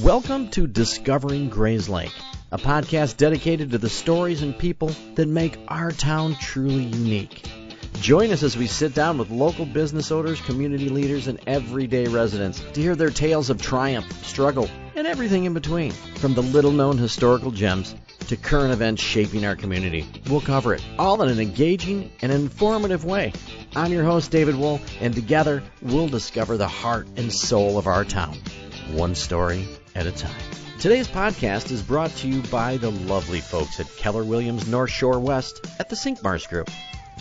Welcome to Discovering Grayslake, a podcast dedicated to the stories and people that make our town truly unique. Join us as we sit down with local business owners, community leaders, and everyday residents to hear their tales of triumph, struggle, and everything in between. From the little-known historical gems to current events shaping our community, we'll cover it, all in an engaging and informative way. I'm your host, David Wool, and together we'll discover the heart and soul of our town, one story at a time. Today's podcast is brought to you by the lovely folks at Keller Williams North Shore West at the Sinkmars Group.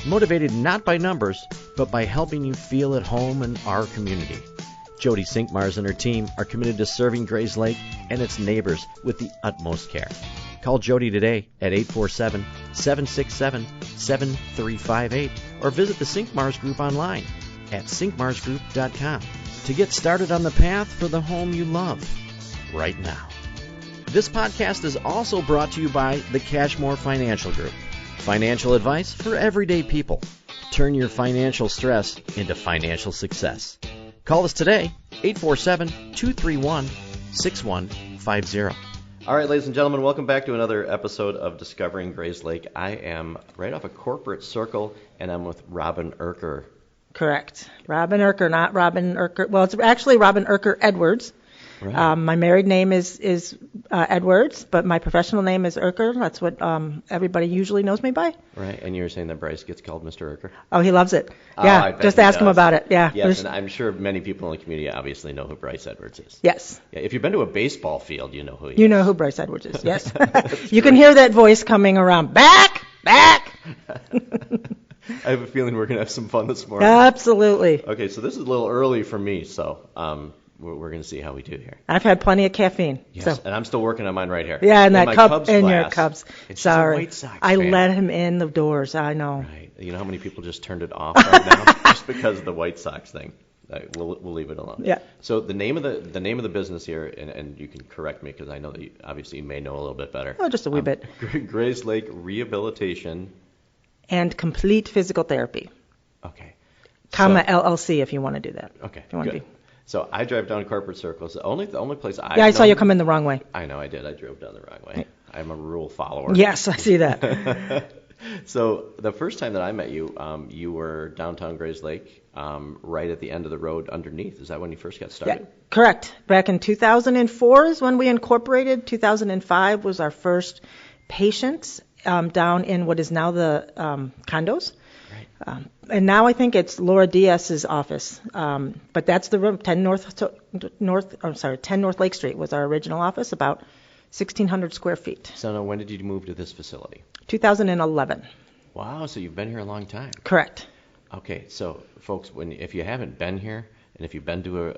Motivated not by numbers, but by helping you feel at home in our community. Jody Sinkmars and her team are committed to serving Grayslake and its neighbors with the utmost care. Call Jody today at 847-767-7358 or visit the Sinkmars Group online at sinkmarsgroup.com to get started on the path for the home you love right now. This podcast is also brought to you by the Cashmore Financial Group. Financial advice for everyday people. Turn your financial stress into financial success. Call us today, 847-231-6150. All right, ladies and gentlemen, welcome back to another episode of Discovering Grayslake. I am right off a corporate circle, and I'm with Robin Erker. Correct. Robin Erker, not Robin Erker. Well, it's actually Robin Erker Edwards. Right. My married name is Edwards, but my professional name is Erker. That's what everybody usually knows me by. Right, and you were saying that Bryce gets called Mr. Erker? Oh, he loves it. Yeah, just ask him about it. Yeah. Yes, and I'm sure many people in the community obviously know who Bryce Edwards is. Yes. Yeah, if you've been to a baseball field, you know who he is. You know who Bryce Edwards is, yes. You can hear that voice coming around. Back! I have a feeling we're going to have some fun this morning. Absolutely. Okay, so this is a little early for me, so we're going to see how we do here. I've had plenty of caffeine. Yes, so. And I'm still working on mine right here. Yeah, and in that cup Cubs in glass, your Cubs. It's Sorry. a White Sox I fan. let him in the doors. I know. Right. You know how many people just turned it off right now just because of the White Sox thing? We'll leave it alone. Yeah. So the name of the business here, and you can correct me because I know that you obviously may know a little bit better. Oh, just a wee bit. Grayslake Rehabilitation and Complete Physical Therapy. Okay. LLC if you want to do that. Okay. If you want good. to be. So I drive down corporate circles. The only place I saw you come in the wrong way. I know I did. I drove down the wrong way. I'm a rule follower. Yes, I see that. So the first time that I met you, you were downtown Grayslake, right at the end of the road underneath. Is that when you first got started? Yeah, correct. Back in 2004 is when we incorporated. 2005 was our first patients down in what is now the condos. Right. And now I think it's Laura Diaz's office. But that's the room, 10 North Lake Street was our original office, about 1,600 square feet. So now when did you move to this facility? 2011. Wow, so you've been here a long time. Correct. Okay, so folks, if you haven't been here, and if you've been to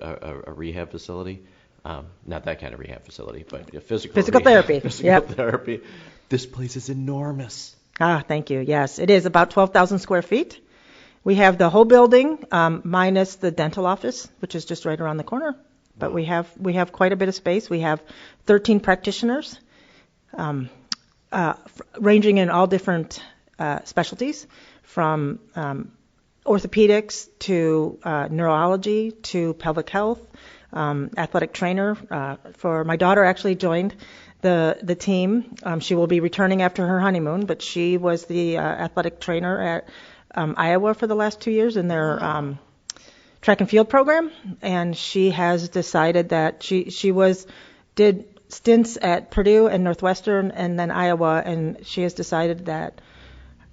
a rehab facility, not that kind of rehab facility, but physical therapy. Physical therapy. This place is enormous. Thank you. Yes, it is about 12,000 square feet. We have the whole building minus the dental office, which is just right around the corner. But wow. we have quite a bit of space. We have 13 practitioners, ranging in all different specialties, from orthopedics to neurology to pelvic health, athletic trainer. For my daughter actually joined the team. She will be returning after her honeymoon, but she was the athletic trainer at Iowa for the last 2 years in their track and field program, and she has decided that she did stints at Purdue and Northwestern and then Iowa, and she has decided that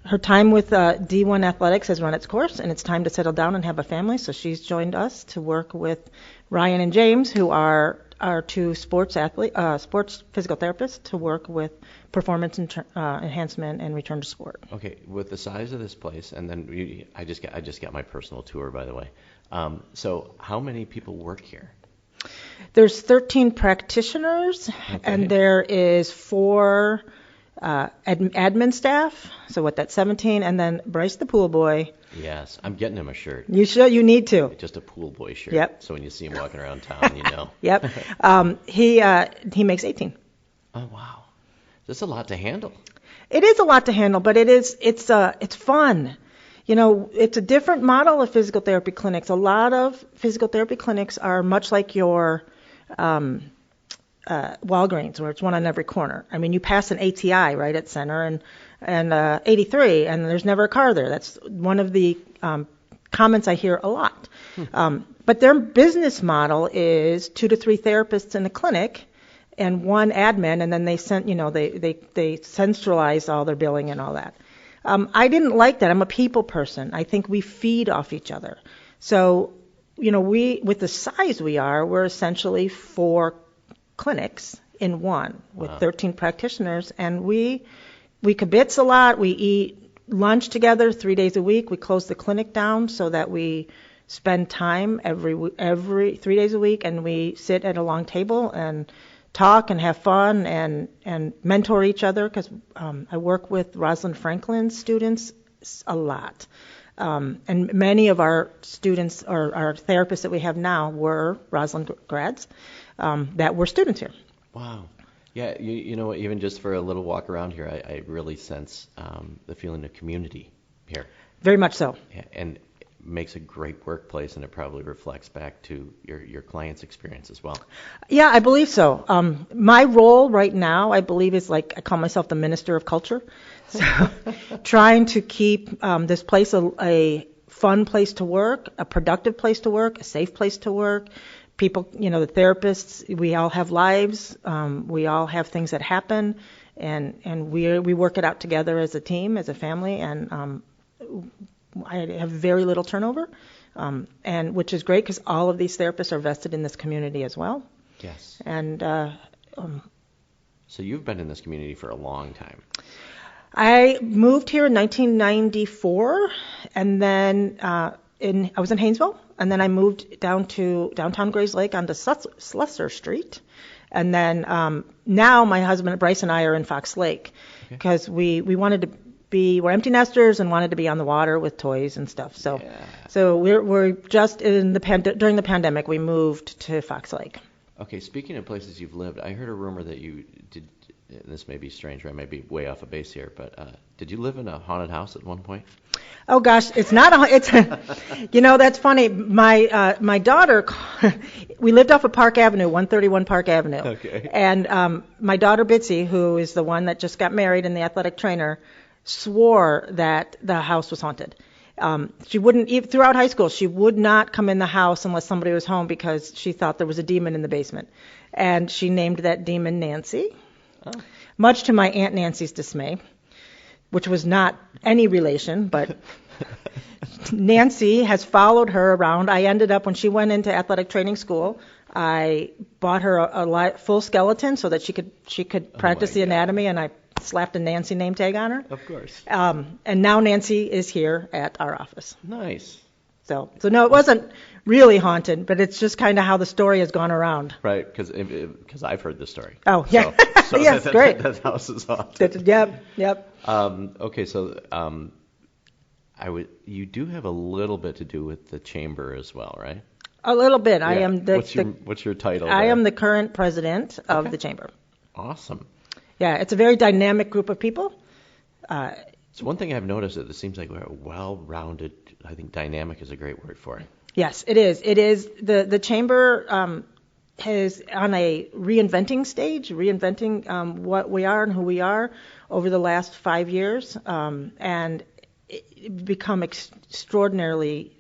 her time with D1 athletics has run its course, and it's time to settle down and have a family. So she's joined us to work with Ryan and James, who are our two sports physical therapists, to work with performance enhancement and return to sport. Okay, with the size of this place, and then I just got my personal tour, by the way. So how many people work here? There's 13 practitioners, okay. And there is 4 admin staff. So that's 17, and then Bryce the pool boy. Yes, I'm getting him a shirt. You should. You need to. Just a pool boy shirt. Yep. So when you see him walking around town, you know. Yep. He makes 18. Oh wow, that's a lot to handle. It is a lot to handle, but it's fun. You know, it's a different model of physical therapy clinics. A lot of physical therapy clinics are much like your Walgreens, where it's one on every corner. I mean, you pass an ATI right at Center and 83, and there's never a car there. That's one of the comments I hear a lot. But their business model is 2 to 3 therapists in the clinic and 1 admin, and then they centralize all their billing and all that. I didn't like that. I'm a people person. I think we feed off each other. So, with the size we're essentially 4 clinics in one with 13 practitioners, and we kibitz a lot. We eat lunch together 3 days a week. We close the clinic down so that we spend time every 3 days a week, and we sit at a long table and talk and have fun and mentor each other, because I work with Rosalind Franklin's students a lot. And many of our students or our therapists that we have now were Rosalind grads that were students here. Wow. Yeah, you know, even just for a little walk around here, I really sense the feeling of community here. Very much so. And makes a great workplace, and it probably reflects back to your client's experience as well. Yeah, I believe so. My role right now, I believe, is I call myself the Minister of Culture. So trying to keep this place a fun place to work, a productive place to work, a safe place to work. People, the therapists, we all have lives. We all have things that happen, and we work it out together as a team, as a family, and I have very little turnover, and which is great because all of these therapists are vested in this community as well. Yes. And so you've been in this community for a long time. I moved here in 1994, and then I was in Haynesville, and then I moved down to downtown Grayslake onto Slusser Street, and then now my husband Bryce and I are in Fox Lake because we wanted to. We're empty nesters and wanted to be on the water with toys and stuff. So we're just during the pandemic we moved to Fox Lake. Okay, speaking of places you've lived, I heard a rumor that you did. This may be strange, or I may be way off a base here, but did you live in a haunted house at one point? Oh gosh, it's not that's funny. My daughter, we lived off of Park Avenue, 131 Park Avenue. Okay. And my daughter Bitsy, who is the one that just got married and the athletic trainer, swore that the house was haunted. She wouldn't, throughout high school, she would not come in the house unless somebody was home because she thought there was a demon in the basement. And she named that demon Nancy, much to my Aunt Nancy's dismay, which was not any relation, but Nancy has followed her around. I ended up, when she went into athletic training school, I bought her a full skeleton so that she could practice the anatomy, and I slapped a Nancy name tag on her. Of course. And now Nancy is here at our office. Nice. So no, it wasn't really haunted, but it's just kind of how the story has gone around. Right, because I've heard this story. Oh, yeah. So yes, great. That house is haunted. Yep. Okay, so you do have a little bit to do with the chamber as well, right? A little bit. Yeah. I am what's your title? I am the current president of the chamber. Awesome. Yeah, it's a very dynamic group of people. So one thing I've noticed is it seems like we're a well-rounded. I think dynamic is a great word for it. Yes, it is. It is the chamber is on a reinventing stage, what we are and who we are over the last 5 years, and it become extraordinarily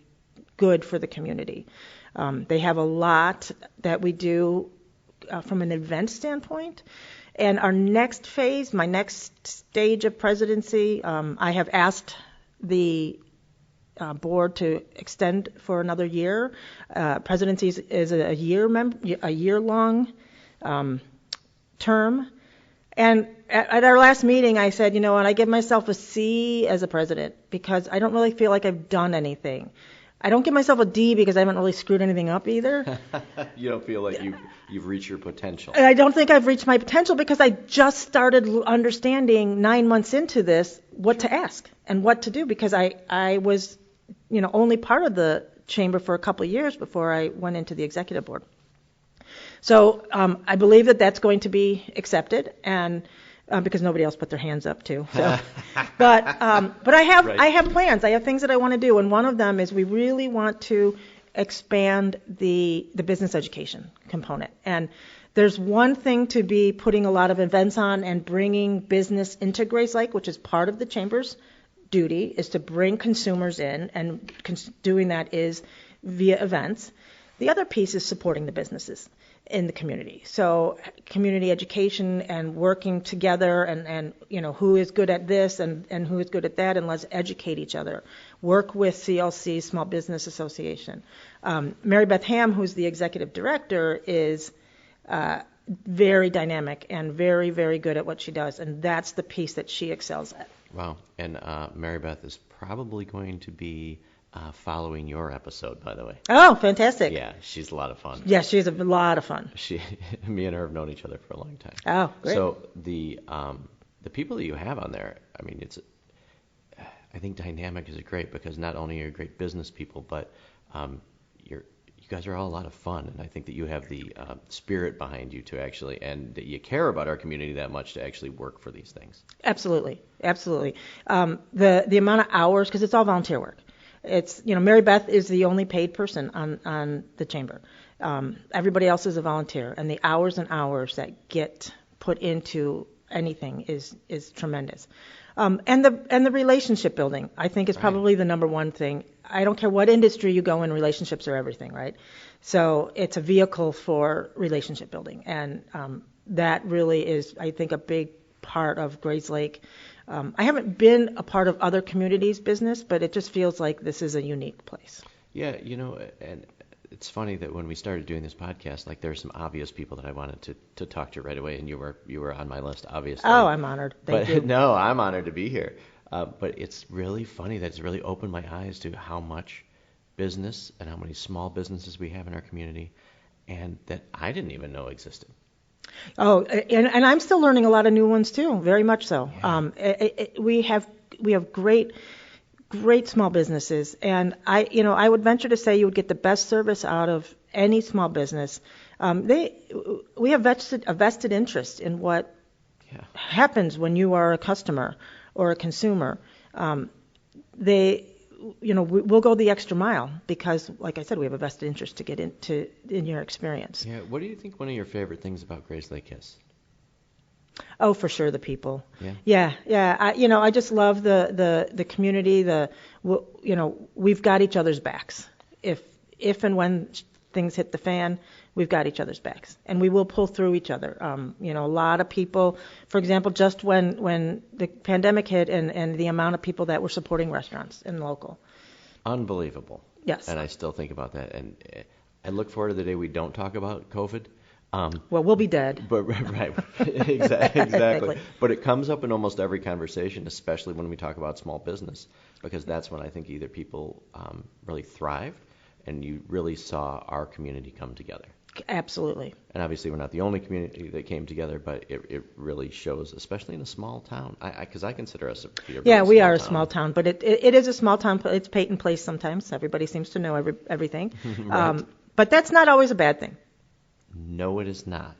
good for the community. They have a lot that we do from an event standpoint. And our next phase, my next stage of presidency, I have asked the board to extend for another year. Presidency is a year-long term. And at our last meeting, I said, I give myself a C as a president because I don't really feel like I've done anything. I don't give myself a D because I haven't really screwed anything up either. You don't feel like you've reached your potential. And I don't think I've reached my potential because I just started understanding 9 months into this what to ask and what to do because I was, only part of the chamber for a couple of years before I went into the executive board. So I believe that that's going to be accepted, and because nobody else put their hands up too. So, but I have plans. I have things that I want to do, and one of them is we really want to expand the business education component. And there's one thing to be putting a lot of events on and bringing business into Grayslake, which is part of the Chamber's duty, is to bring consumers in, and doing that is via events. The other piece is supporting the businesses in the community. So community education and working together, and who is good at this and who is good at that, and let's educate each other. Work with CLC, Small Business Association. Mary Beth Ham, who's the executive director, is very dynamic and very, very good at what she does, and that's the piece that she excels at. Wow. And Mary Beth is probably going to be following your episode, by the way. Oh, fantastic. Yeah, she's a lot of fun. Yeah, she's a lot of fun. Me and her have known each other for a long time. Oh, great. So the people that you have on there, I mean, I think dynamic is great, because not only are you great business people, but you guys are all a lot of fun, and I think that you have the spirit behind you to actually, and that you care about our community that much to actually work for these things. Absolutely. The amount of hours, because it's all volunteer work. It's, Mary Beth is the only paid person on the chamber. Everybody else is a volunteer, and the hours and hours that get put into anything is tremendous. And the relationship building, I think, is probably the number one thing. I don't care what industry you go in, relationships are everything, right? So it's a vehicle for relationship building, and that really is, I think, a big part of Grayslake. I haven't been a part of other communities' business, but it just feels like this is a unique place. Yeah, and it's funny that when we started doing this podcast, like, there are some obvious people that I wanted to talk to right away, and you were on my list, obviously. Oh, I'm honored. Thank you. No, I'm honored to be here. But it's really funny that it's really opened my eyes to how much business and how many small businesses we have in our community, and that I didn't even know existed. Oh, and I'm still learning a lot of new ones too, very much so. Yeah. We have great small businesses, and I would venture to say you would get the best service out of any small business. We have a vested interest in what happens when you are a customer or a consumer. We'll go the extra mile because, like I said, we have a vested interest to get in your experience. Yeah. What do you think one of your favorite things about Grayslake is? Oh, for sure, the people. Yeah. Yeah. I just love the community. We've got each other's backs. If and when things hit the fan, we've got each other's backs, and we will pull through each other. A lot of people, for example, just when the pandemic hit, and the amount of people that were supporting restaurants and local. Unbelievable. Yes. And I still think about that, and I look forward to the day we don't talk about COVID. Well, we'll be dead. But right, exactly. But it comes up in almost every conversation, especially when we talk about small business, because that's when I think either people really thrived, and you really saw our community come together. Absolutely. And obviously, we're not the only community that came together, but it really shows, especially in a small town. Because I consider us to be a we are a small town, but it is a small town. It's Peyton Place sometimes. Everybody seems to know everything. Right. But that's not always a bad thing. No, it is not.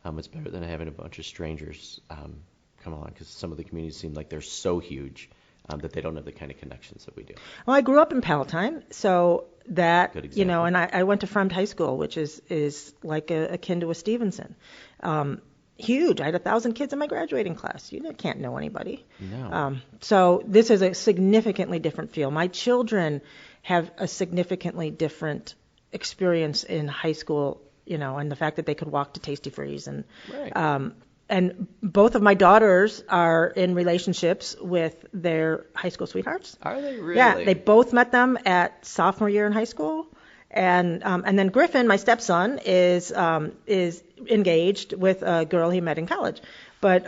It's better than having a bunch of strangers come along, because some of the communities seem like they're so huge that they don't have the kind of connections that we do. Well, I grew up in Palatine, so that, Good example. And I went to Fremd High School, which is like akin to a Stevenson. Huge. I had 1,000 kids in my graduating class. You can't know anybody. No. So this is a significantly different feel. My children have a significantly different experience in high school, and the fact that they could walk to Tasty Freeze, and Right. And both of my daughters are in relationships with their high school sweethearts. Are they really? Yeah, they both met them at sophomore year in high school, and then Griffin, my stepson, is engaged with a girl he met in college. But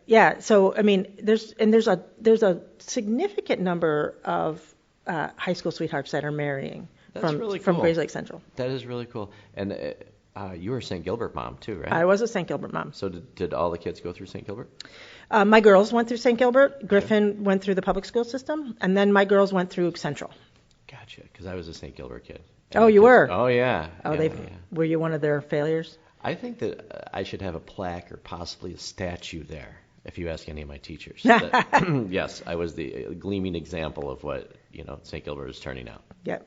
yeah, so I mean, there's a significant number of high school sweethearts that are marrying from Grayslake Central. That is really cool. And you were a St. Gilbert mom too, right? I was a St. Gilbert mom. So did all the kids go through St. Gilbert? My girls went through St. Gilbert. Griffin went through the public school system, and then my girls went through Central. Gotcha, because I was a St. Gilbert kid. Oh, you were? Oh, yeah. Were you one of their failures? I think that I should have a plaque or possibly a statue there, if you ask any of my teachers. That, yes, I was the gleaming example of what, St. Gilbert is turning out. Yeah,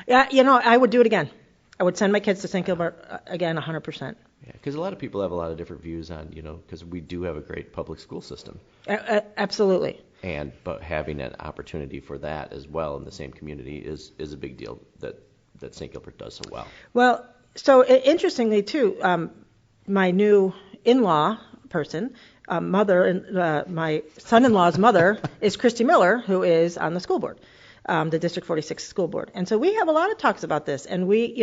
I would do it again. I would send my kids to St. Gilbert again 100%. Yeah, because a lot of people have a lot of different views on, because we do have a great public school system. Absolutely. But having an opportunity for that as well in the same community is a big deal that St. Gilbert does so well. Well, so interestingly too, my new in-law person, my son-in-law's mother is Christy Miller, who is on the school board, the District 46 school board. And so we have a lot of talks about this. And we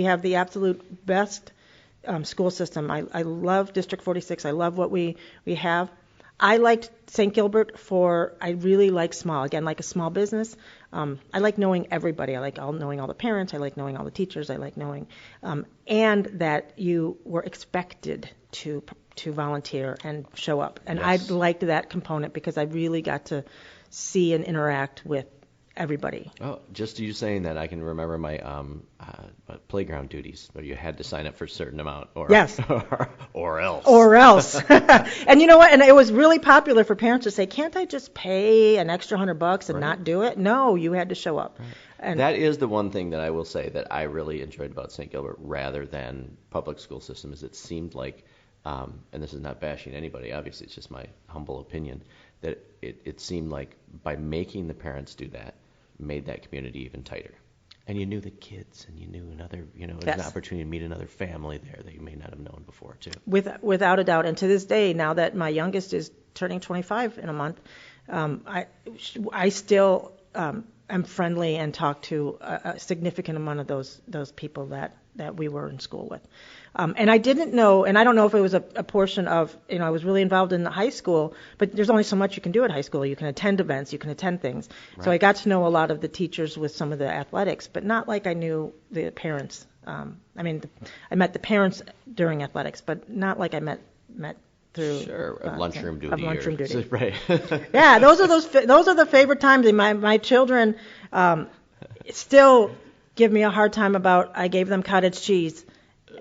have the absolute best school system. I love District 46. I love what we have. I liked St. Gilbert I really like small, again, like a small business. I like knowing everybody. I like knowing all the parents. I like knowing all the teachers. I like knowing, and that you were expected to volunteer and show up. And yes. I liked that component because I really got to see and interact with everybody. Oh, just you saying that, I can remember my playground duties where you had to sign up for a certain amount, or yes, or else. Or else. And you know what? And it was really popular for parents to say, "Can't I just pay an extra $100 and not do it?" No, you had to show up. Right. And that is the one thing that I will say that I really enjoyed about St. Gilbert, rather than public school system, is it seemed like, and this is not bashing anybody, obviously it's just my humble opinion, that it seemed like by making the parents do that, made that community even tighter. And you knew the kids, and you knew another, yes. an opportunity to meet another family there that you may not have known before, too. Without a doubt. And to this day, now that my youngest is turning 25 in a month, I still am friendly and talk to a significant amount of those people that we were in school with. And I didn't know, and I don't know if it was a portion of, I was really involved in the high school, but there's only so much you can do at high school. You can attend events, you can attend things. Right. So I got to know a lot of the teachers with some of the athletics, but not like I knew the parents. I met the parents during athletics, but not like I met through lunchroom duty. Lunchroom duty. Right. Yeah, those are the favorite times. And my children still give me a hard time about, I gave them cottage cheese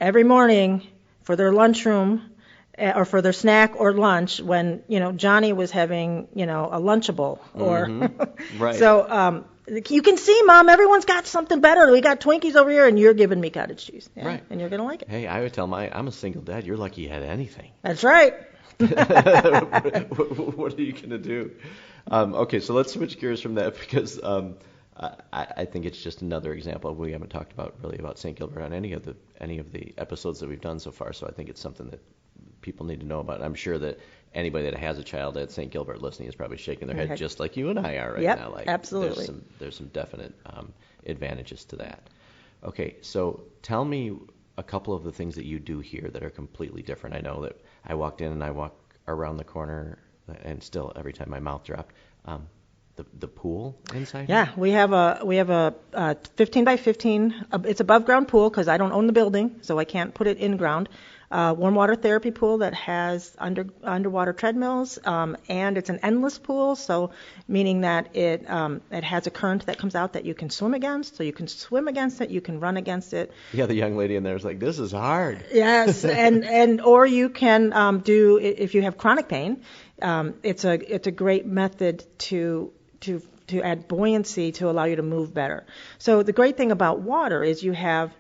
every morning for their lunchroom or for their snack or lunch when, Johnny was having, a Lunchable or right. So you can see, Mom, everyone's got something better. We got Twinkies over here and you're giving me cottage cheese. Yeah, right. And you're going to like it. Hey, I would tell I'm a single dad. You're lucky you had anything. That's right. What are you going to do? Okay, so let's switch gears from that because I think it's just another example. We haven't talked about St. Gilbert on any of the episodes that we've done so far. So I think it's something that people need to know about. I'm sure that anybody that has a child at St. Gilbert listening is probably shaking their head just like you and I are right now. Like, absolutely. There's some definite advantages to that. Okay, so tell me a couple of the things that you do here that are completely different. I know that I walked in and I walk around the corner, and still every time my mouth dropped. The pool inside? Yeah, we have a 15 by 15. It's above ground pool because I don't own the building, so I can't put it in ground. Warm water therapy pool that has underwater treadmills, and it's an endless pool, so meaning that it has a current that comes out that you can swim against. So you can swim against it, you can run against it. Yeah, the young lady in there is like, this is hard. Yes, and or you can do, if you have chronic pain, it's a great method to add buoyancy to allow you to move better. So the great thing about water is you have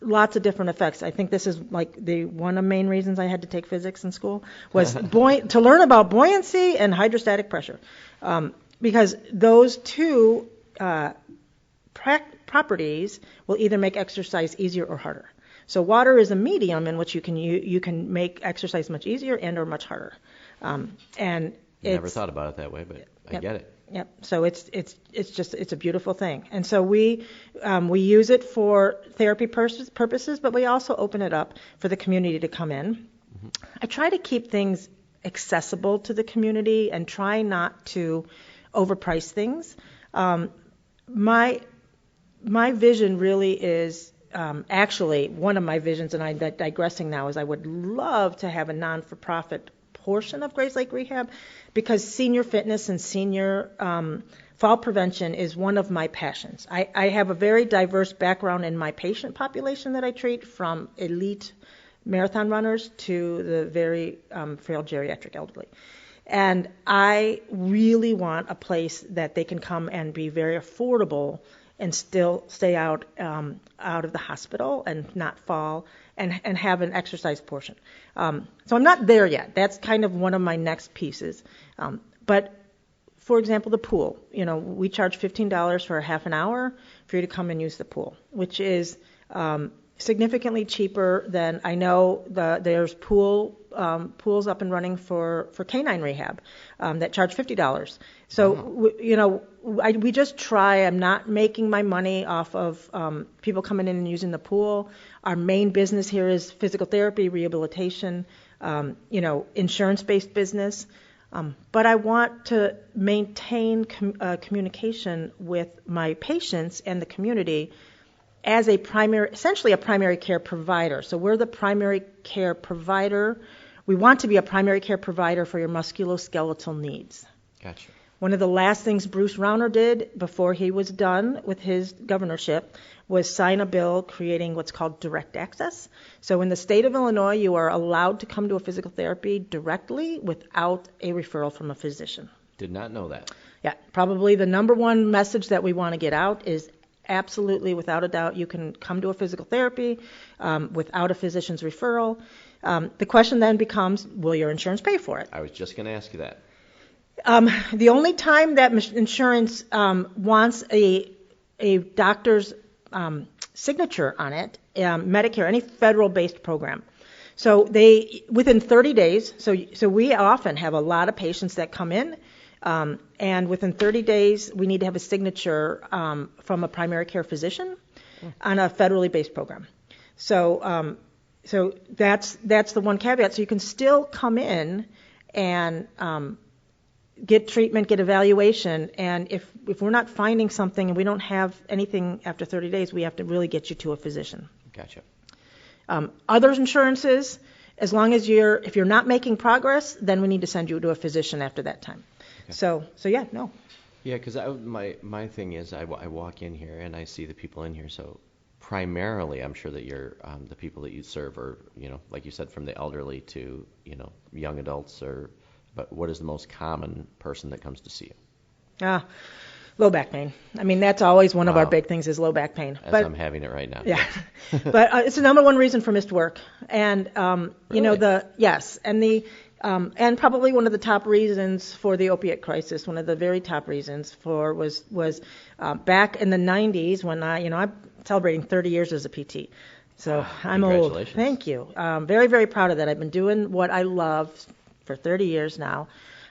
lots of different effects. I think this is like one of the main reasons I had to take physics in school was to learn about buoyancy and hydrostatic pressure, because those two properties will either make exercise easier or harder. So water is a medium in which you can make exercise much easier and or much harder. And never thought about it that way, but I get it. Yep. So it's a beautiful thing, and so we use it for therapy purposes, but we also open it up for the community to come in. Mm-hmm. I try to keep things accessible to the community and try not to overprice things. My vision really is actually one of my visions, and I'm digressing now, is I would love to have a non-for-profit portion of Grayslake Rehab, because senior fitness and senior fall prevention is one of my passions. I have a very diverse background in my patient population that I treat, from elite marathon runners to the very frail geriatric elderly. And I really want a place that they can come and be very affordable and still stay out of the hospital and not fall and have an exercise portion. So I'm not there yet. That's kind of one of my next pieces. But for example, the pool. We charge $15 for a half an hour for you to come and use the pool, which is significantly cheaper than I know there's pools up and running for canine rehab that charge $50. So we just try. I'm not making my money off of people coming in and using the pool. Our main business here is physical therapy, rehabilitation, insurance-based business. But I want to maintain communication with my patients and the community as essentially a primary care provider. So we're the primary care provider. We want to be a primary care provider for your musculoskeletal needs. Gotcha. One of the last things Bruce Rauner did before he was done with his governorship was sign a bill creating what's called direct access. So in the state of Illinois, you are allowed to come to a physical therapy directly without a referral from a physician. Did not know that. Yeah, probably the number one message that we want to get out is absolutely, without a doubt, you can come to a physical therapy without a physician's referral. The question then becomes, will your insurance pay for it? I was just going to ask you that. The only time that insurance wants a doctor's signature on it, Medicare, any federal-based program. So within 30 days, so we often have a lot of patients that come in, and within 30 days, we need to have a signature from a primary care physician on a federally based program. So that's the one caveat. So you can still come in and get treatment, get evaluation, and if we're not finding something and we don't have anything after 30 days, we have to really get you to a physician. Gotcha. Other insurances, as long as if you're not making progress, then we need to send you to a physician after that time. Okay. So yeah, no. Yeah, because my thing is I walk in here and I see the people in here, so primarily I'm sure that you're the people that you serve are, like you said, from the elderly to, young adults, but what is the most common person that comes to see you? Low back pain. I mean, that's always one of our big things is low back pain. I'm having it right now. Yeah. But it's the number one reason for missed work. And, really? And probably one of the top reasons for the opiate crisis, one of the very top reasons was back in the 90s when I'm celebrating 30 years as a PT. So I'm old. Congratulations. Thank you. Very, very proud of that. I've been doing what I love for 30 years now.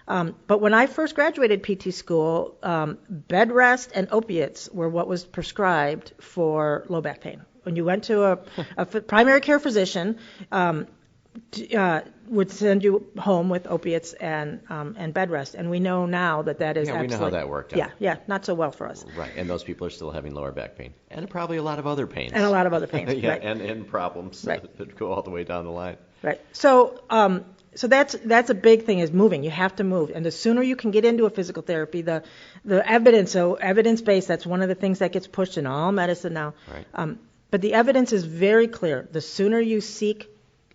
But when I first graduated PT school, bed rest and opiates were what was prescribed for low back pain. When you went to a primary care physician, would send you home with opiates and bed rest, and we know now that is absolutely. We know how that worked out. Yeah, not so well for us. Right, and those people are still having lower back pain, and probably a lot of other pains. And a lot of other pains. Yeah, right. and problems that go all the way down the line. Right. So that's a big thing is moving. You have to move, and the sooner you can get into a physical therapy, the evidence. So evidence-based. That's one of the things that gets pushed in all medicine now. Right. But the evidence is very clear. The sooner you seek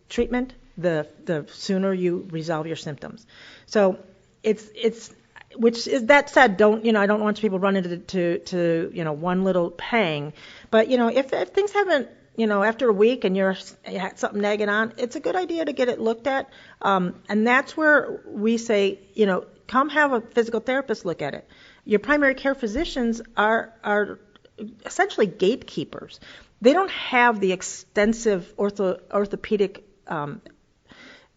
treatment, the sooner you resolve your symptoms. So it's which is that said, I don't want people running to one little pang, but if things haven't after a week and you had something nagging on, it's a good idea to get it looked at, and that's where we say come have a physical therapist look at it. Your primary care physicians are essentially gatekeepers. They don't have the extensive orthopedic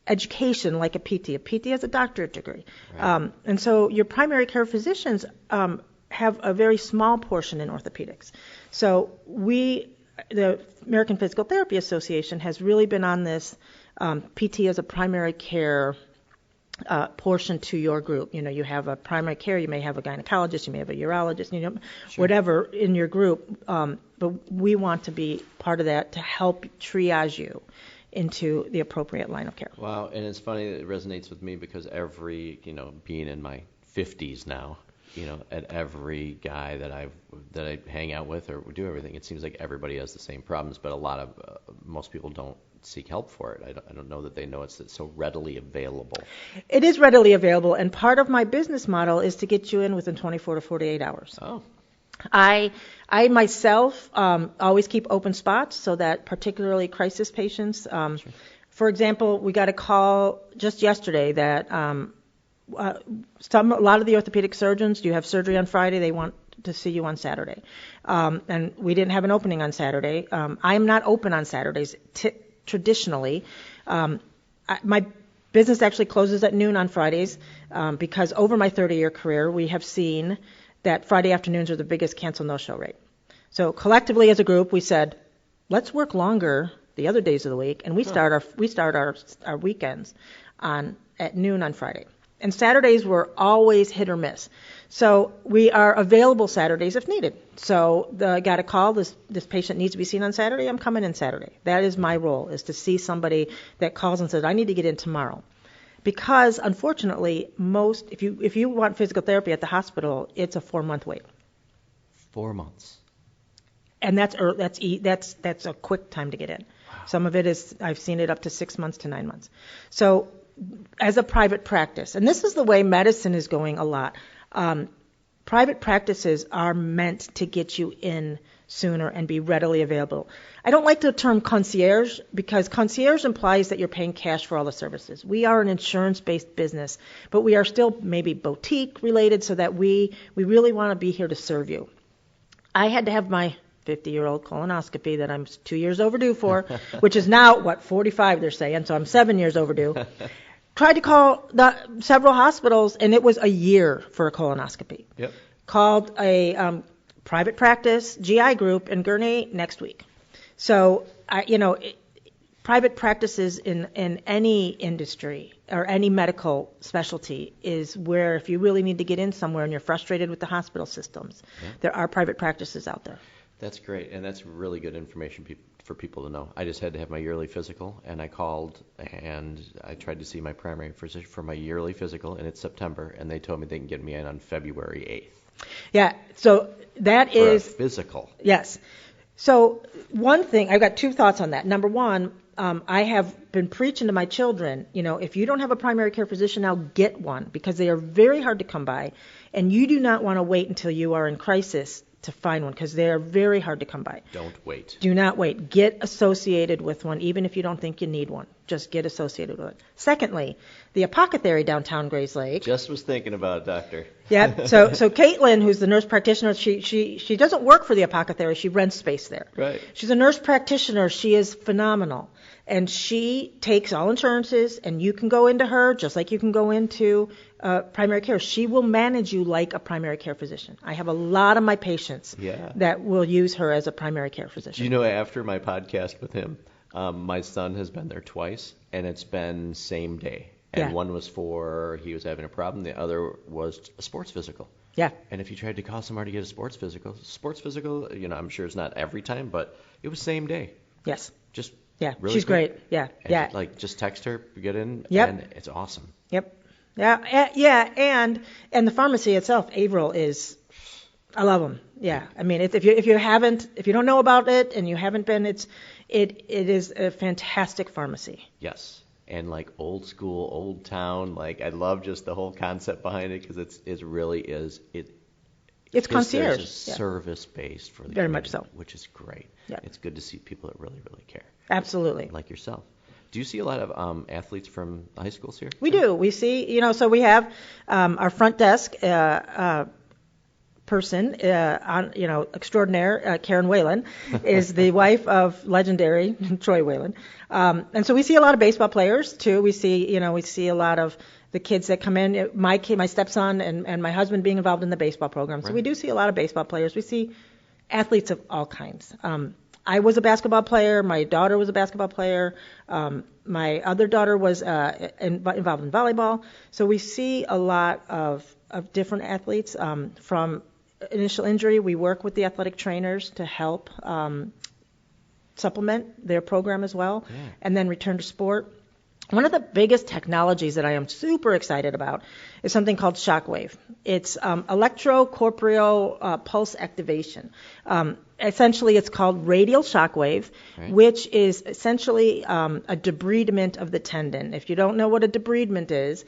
education like a PT. A PT has a doctorate degree. Right. And so your primary care physicians have a very small portion in orthopedics. So the American Physical Therapy Association has really been on this PT as a primary care portion to your group. You have a primary care, you may have a gynecologist, you may have a urologist, Sure. Whatever in your group. But we want to be part of that to help triage you into the appropriate line of care. Wow, and it's funny that it resonates with me because being in my 50s now, at every guy that I hang out with or do everything, it seems like everybody has the same problems, but most people don't seek help for it. I don't know that they know it's so readily available. It is readily available, and part of my business model is to get you in within 24 to 48 hours. Oh. I myself always keep open spots so that particularly crisis patients, Sure. For example, we got a call just yesterday that a lot of the orthopedic surgeons, do you have surgery on Friday? They want to see you on Saturday. And we didn't have an opening on Saturday. I am not open on Saturdays traditionally. My business actually closes at noon on Fridays because over my 30-year career, we have seen that Friday afternoons are the biggest cancel no-show rate. So collectively as a group, we said, let's work longer the other days of the week, and we start our weekends at noon on Friday. And Saturdays were always hit or miss. So we are available Saturdays if needed. So I got a call, this patient needs to be seen on Saturday, I'm coming in Saturday. That is my role, is to see somebody that calls and says, I need to get in tomorrow. Because unfortunately, if you want physical therapy at the hospital, it's a 4-month wait. 4 months. And that's a quick time to get in. Wow. Some of it is, I've seen it up to 6 months to 9 months. So as a private practice, and this is the way medicine is going a lot, private practices are meant to get you in sooner and be readily available. I don't like the term concierge because concierge implies that you're paying cash for all the services. We are an insurance-based business, but we are still maybe boutique related so that we really want to be here to serve you. I had to have my 50-year-old colonoscopy that I'm 2 years overdue for, which is now, 45 they're saying, so I'm 7 years overdue. Tried to call several hospitals, and it was a year for a colonoscopy. Yep. Called a private practice GI group in Gurney next week. So, private practices in any industry or any medical specialty is where if you really need to get in somewhere and you're frustrated with the hospital systems, there are private practices out there. That's great, and that's really good information for people to know. I just had to have my yearly physical, and I called, and I tried to see my primary physician for my yearly physical, and it's September, and they told me they can get me in on February 8th. Yeah, so that is... For a physical. Yes. So one thing, I've got two thoughts on that. Number one, I have been preaching to my children, if you don't have a primary care physician now, get one, because they are very hard to come by, and you do not want to wait until you are in crisis to find one, because they are very hard to come by. Don't wait. Do not wait. Get associated with one, even if you don't think you need one. Just get associated with it. Secondly, the apothecary downtown Grayslake. Just was thinking about it, doctor. Yeah. So Caitlin, who's the nurse practitioner, she doesn't work for the apothecary. She rents space there. Right. She's a nurse practitioner. She is phenomenal. And she takes all insurances, and you can go into her just like you can go into primary care. She will manage you like a primary care physician. I have a lot of my patients that will use her as a primary care physician. After my podcast with him, my son has been there twice, and it's been same day. And one was he was having a problem. The other was a sports physical. Yeah. And if you tried to call somebody to get a sports physical, I'm sure it's not every time, but it was same day. Yes. Just yeah, really she's quick. Great. Yeah. And just text her, get in, and it's awesome. Yep. Yeah, and the pharmacy itself, Averill, I love them. Yeah, I mean, if you don't know about it and you haven't been, it is a fantastic pharmacy. Yes, and like old school, old town. Like I love just the whole concept behind it because it really is it. It's concierge. There's a service based for the very community, much so, which is great. Yeah. It's good to see people that really, really care. Absolutely. Like yourself. Do you see a lot of athletes from the high schools here? We do. We see, so we have our front desk person, extraordinaire, Karen Whalen, is the wife of legendary Troy Whalen. And so we see a lot of baseball players too. We see a lot of the kids that come in. My stepson and my husband being involved in the baseball program. So we do see a lot of baseball players. We see athletes of all kinds. I was a basketball player. My daughter was a basketball player. My other daughter was involved in volleyball. So we see a lot of different athletes. From initial injury, we work with the athletic trainers to help supplement their program as well, and then return to sport. One of the biggest technologies that I am super excited about is something called shockwave. It's electrocorporeal pulse activation. Essentially, it's called radial shockwave, Right. which is essentially a debridement of the tendon. If you don't know what a debridement is,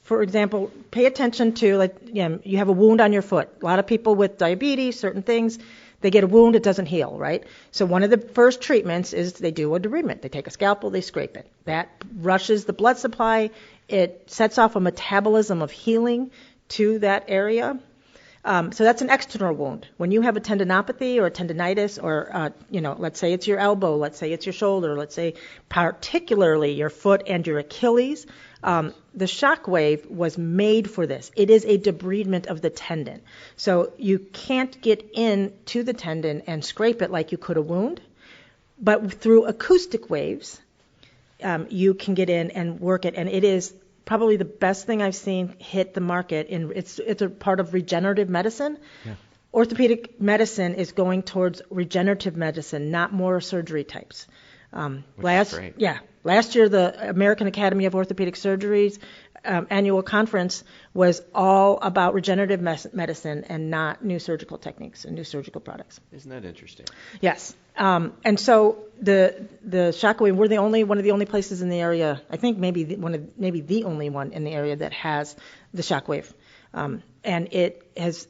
for example, pay attention to, you have a wound on your foot. A lot of people with diabetes, certain things, they get a wound, it doesn't heal, right? So one of the first treatments is they do a debridement. They take a scalpel, they scrape it. That rushes the blood supply. It sets off a metabolism of healing to that area. So that's an external wound. When you have a tendinopathy or a tendinitis or, let's say it's your elbow, let's say it's your shoulder, let's say particularly your foot and your Achilles, the shockwave was made for this. It is a debridement of the tendon. So you can't get into the tendon and scrape it like you could a wound, but through acoustic waves, you can get in and work it, and it is probably the best thing I've seen hit the market. It's a part of regenerative medicine. Yeah. Orthopedic medicine is going towards regenerative medicine, not more surgery types. Which is great. Yeah. Last year, the American Academy of Orthopedic Surgery's annual conference was all about regenerative medicine and not new surgical techniques and new surgical products. Isn't that interesting? Yes. And so the shockwave, we're one of the only places in the area, I think maybe the only one in the area that has the shockwave. And it has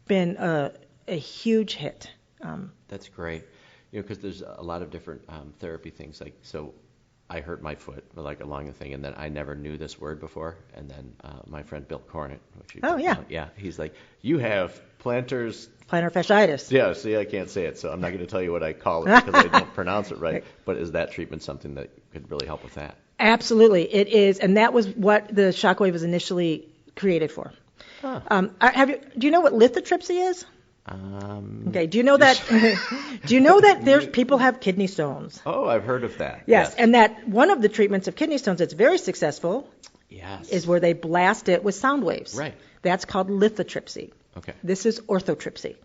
been a huge hit. That's great. Because there's a lot of different therapy things. So I hurt my foot along the thing, and then I never knew this word before. And then my friend Bill Cornett, he's like, you have plantar fasciitis. Yeah, see, I can't say it, so I'm not going to tell you what I call it because I don't pronounce it right. But is that treatment something that could really help with that? Absolutely, it is, and that was what the shockwave was initially created for. Huh. Do you know what lithotripsy is? Okay. Do you know that? There's people have kidney stones? Oh, I've heard of that. Yes, and that one of the treatments of kidney stones that's very successful. Yes. Is where they blast it with sound waves. Right. That's called lithotripsy. Okay. This is orthotripsy.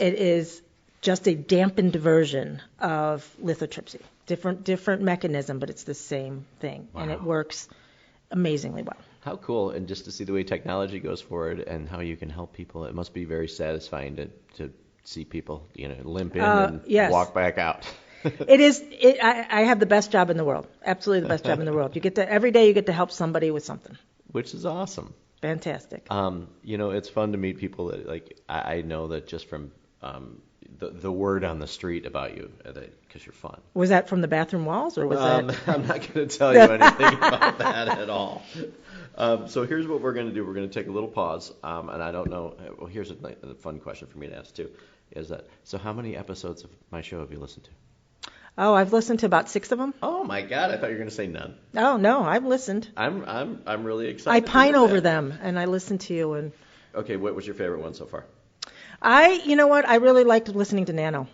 It is just a dampened version of lithotripsy. Different mechanism, but it's the same thing, Wow. and it works amazingly well. How cool, and just to see the way technology goes forward and how you can help people, it must be very satisfying to see people, limp in and yes. walk back out. It is. I have the best job in the world. Absolutely the best job in the world. Every day you get to help somebody with something. Which is awesome. Fantastic. It's fun to meet people that, I know that just from the word on the street about you, because you're fun. Was that from the bathroom walls, or was that? I'm not going to tell you anything about that at all. So here's what we're going to do. We're going to take a little pause, and I don't know. Well, here's a fun question for me to ask too. So how many episodes of my show have you listened to? Oh, I've listened to about 6 of them. Oh my God! I thought you were going to say none. Oh no, I've listened. I'm really excited. I pine over them, and I listen to you. And okay, what was your favorite one so far? You know what? I really liked listening to Nano.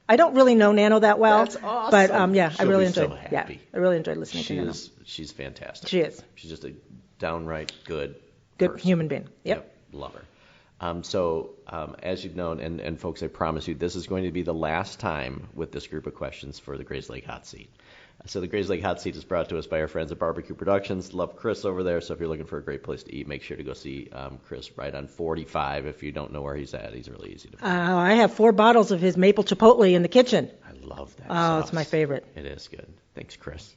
I don't really know Nano that well. That's awesome. But I really enjoyed. enjoyed. So happy. Yeah, I really enjoyed listening to Nano. She's fantastic. She is. She's just a downright good person. Human being. Yep. Love her. As you've known, and folks, I promise you, this is going to be the last time with this group of questions for the Grayslake Hot Seat. So the Grayslake Hot Seat is brought to us by our friends at Barbecue Productions. Love Chris over there, so if you're looking for a great place to eat, make sure to go see Chris right on 45. If you don't know where he's at, he's really easy to find. I have 4 bottles of his maple chipotle in the kitchen. I love that sauce. It's my favorite. It is good. Thanks, Chris.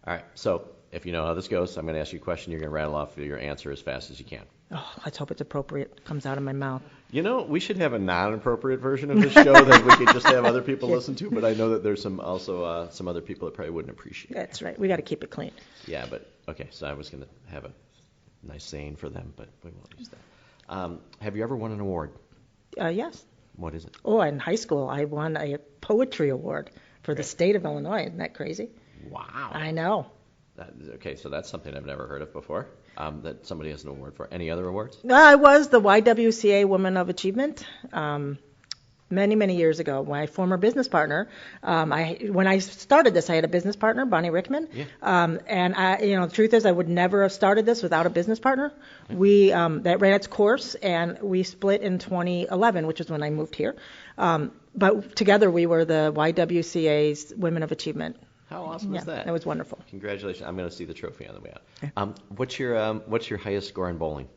All right, so if you know how this goes, I'm going to ask you a question. You're going to rattle off your answer as fast as you can. Oh, let's hope it's appropriate. It comes out of my mouth. We should have a non-appropriate version of this show that we could just have other people listen to, but I know that there's some other people that probably wouldn't appreciate it. That's right. We got to keep it clean. Yeah, but okay, so I was going to have a nice saying for them, but we won't use that. Have you ever won an award? Yes. What is it? Oh, in high school, I won a poetry award for the state of Illinois. Isn't that crazy? Wow. I know. Okay, so that's something I've never heard of before, that somebody has an award for. Any other awards? I was the YWCA Woman of Achievement many, many years ago. My former business partner, when I started this, I had a business partner, Bonnie Rickman. Yeah. And the truth is I would never have started this without a business partner. We that ran its course, and we split in 2011, which is when I moved here. But together we were the YWCA's Women of Achievement. How awesome is that? That was wonderful. Congratulations. I'm going to see the trophy on the way out. Yeah. What's your highest score in bowling?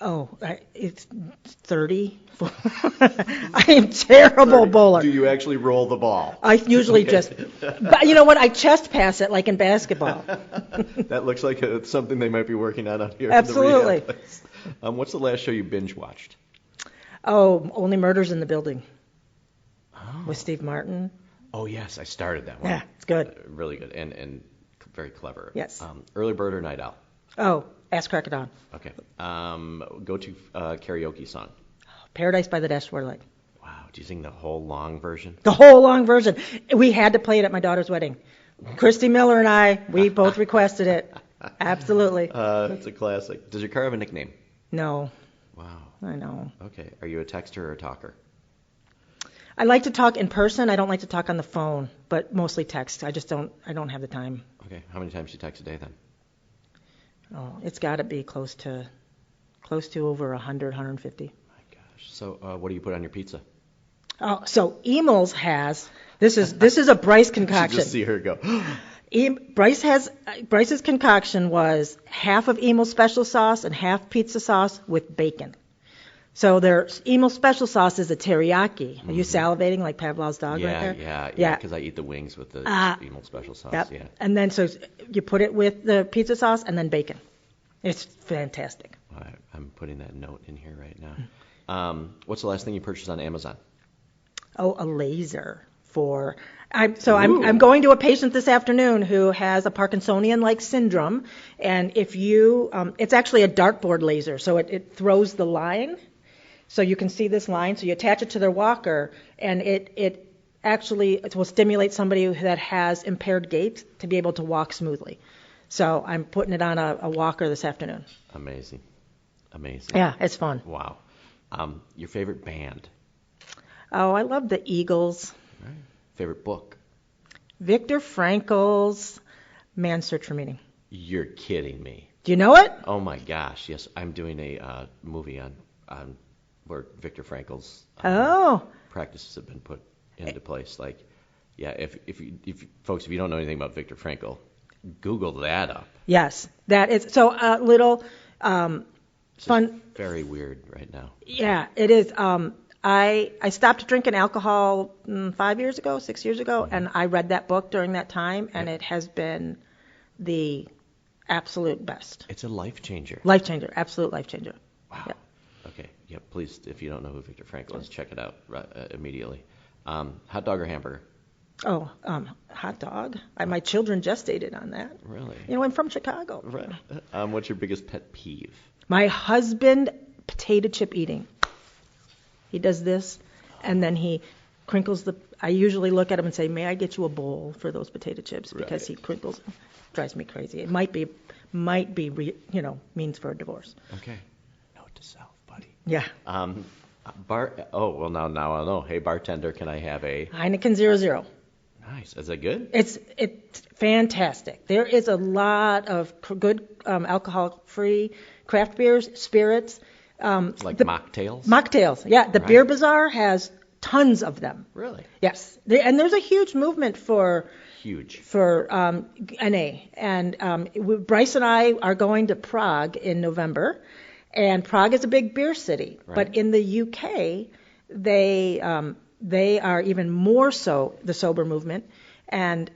Oh, it's 30. I am terrible 30. bowler. Do you actually roll the ball? I usually just, but you know what? I chest pass it like in basketball. That looks like something they might be working on out here. Absolutely. In the rehab place. What's the last show you binge watched? Oh, Only Murders in the Building Oh. with Steve Martin. Oh yes, I started that one. Yeah, it's good. Really good and very clever. Yes. Early bird or night owl? Oh, Ass Crack It On. Okay. Go to karaoke song. Paradise by the Dashboard Light. Wow. Do you sing the whole long version? The whole long version. We had to play it at my daughter's wedding. Christy Miller and we both requested it. Absolutely. It's a classic. Does your car have a nickname? No. Wow. I know. Okay. Are you a texter or a talker? I like to talk in person. I don't like to talk on the phone, but mostly text. I don't have the time. Okay. How many times do you text a day then? Oh, it's got to be close to over 100, 150. My gosh. So what do you put on your pizza? Oh, so Emil's has this is a Bryce concoction. Just see her go. Bryce's concoction was half of Emil's special sauce and half pizza sauce with bacon. So Emil's special sauce is a teriyaki. Are you salivating like Pavlov's dog right there? Yeah. Because I eat the wings with the Emil special sauce. Yep. Yeah. And then so you put it with the pizza sauce and then bacon. It's fantastic. All right, I'm putting that note in here right now. What's the last thing you purchased on Amazon? Oh, a laser for. I'm going to a patient this afternoon who has a Parkinsonian-like syndrome, and if you, it's actually a dartboard laser, so it throws the line. So you can see this line, so you attach it to their walker, and it will stimulate somebody that has impaired gait to be able to walk smoothly. So I'm putting it on a walker this afternoon. Amazing. Yeah, it's fun. Wow. Your favorite band? Oh, I love the Eagles. Right. Favorite book? Viktor Frankl's Man's Search for Meaning. You're kidding me. Do you know it? Oh my gosh, yes. I'm doing a movie on where Viktor Frankl's practices have been put into place. Like, yeah, if folks, if you don't know anything about Viktor Frankl, Google that up. Yes, that is so little fun. Very weird right now. Yeah, it is. I stopped drinking alcohol 6 years ago, and I read that book during that time, and it has been the absolute best. It's a life changer. Life changer, absolute life changer. Wow. Yeah. Okay. Yeah. Please, if you don't know who Viktor Frankl is, check it out immediately. Hot dog or hamburger? Oh, hot dog. My children gestated on that. Really? You know, I'm from Chicago. Right. What's your biggest pet peeve? My husband, potato chip eating. He does this, and then he crinkles I usually look at him and say, "May I get you a bowl for those potato chips?" Because he crinkles them. Drives me crazy. It might be means for a divorce. Okay. Note to self, buddy. Yeah. Now I know. Hey, bartender, can I have a Heineken 00? Nice. Is that good? It's fantastic. There is a lot of good alcohol-free craft beers, spirits. Like mocktails? Mocktails, yeah. The Beer Bazaar has tons of them. Really? Yes. And there's a huge movement for NA. And Bryce and I are going to Prague in November. And Prague is a big beer city. Right. But in the UK, they are even more so the sober movement. And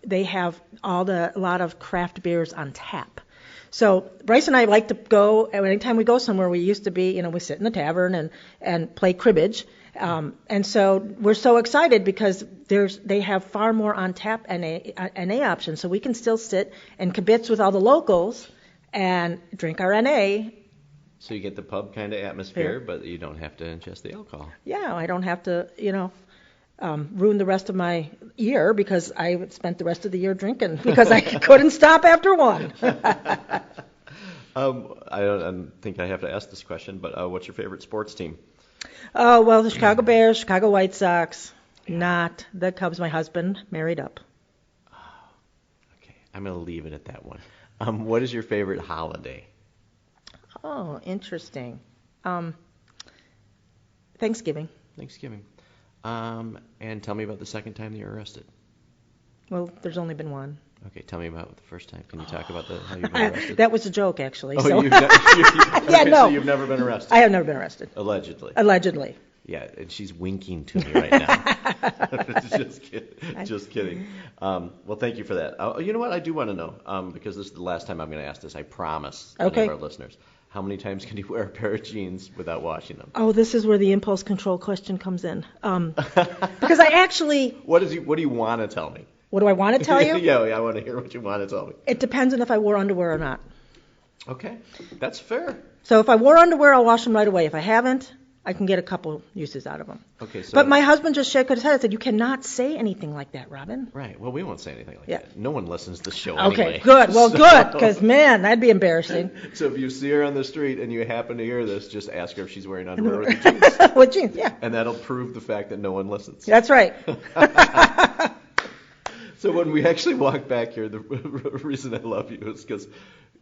they have a lot of craft beers on tap. So Bryce and I like to go, anytime we go somewhere, we used to be, we sit in the tavern and play cribbage. And so we're so excited because they have far more on tap NA options. So we can still sit and kibitz with all the locals and drink our NA. So you get the pub kind of atmosphere, but you don't have to ingest the alcohol. Yeah, I don't have to, ruin the rest of my year because I spent the rest of the year drinking because I couldn't stop after one. I don't think I have to ask this question, but what's your favorite sports team? Oh, well, the Chicago Bears, Chicago White Sox, not the Cubs. My husband married up. Oh, okay. I'm going to leave it at that one. What is your favorite holiday? Oh, interesting. Thanksgiving. And tell me about the second time that you were arrested. Well, there's only been one. Okay, tell me about the first time. Can you talk about how you've been arrested? That was a joke, actually. Oh, so. Yeah, no. So you've never been arrested? I have never been arrested. Allegedly. Allegedly. Yeah, and she's winking to me right now. Just kidding. Well, thank you for that. You know what? I do want to know, because this is the last time I'm going to ask this. I promise any of our listeners. How many times can you wear a pair of jeans without washing them? Oh, this is where the impulse control question comes in. Because I actually... What do you want to tell me? What do I want to tell you? Yeah, I want to hear what you want to tell me. It depends on if I wore underwear or not. Okay, that's fair. So if I wore underwear, I'll wash them right away. If I haven't, I can get a couple uses out of them. Okay, so... But my husband just shook his head and said, you cannot say anything like that, Robin. Right. Well, we won't say anything like Yeah. that. No one listens to the show Okay, anyway. good. Well, good, because, man, that'd be embarrassing. So if you see her on the street and you happen to hear this, just ask her if she's wearing underwear with the jeans. With jeans, yeah. And that'll prove the fact that no one listens. That's right. So when we actually walk back here, the reason I love you is because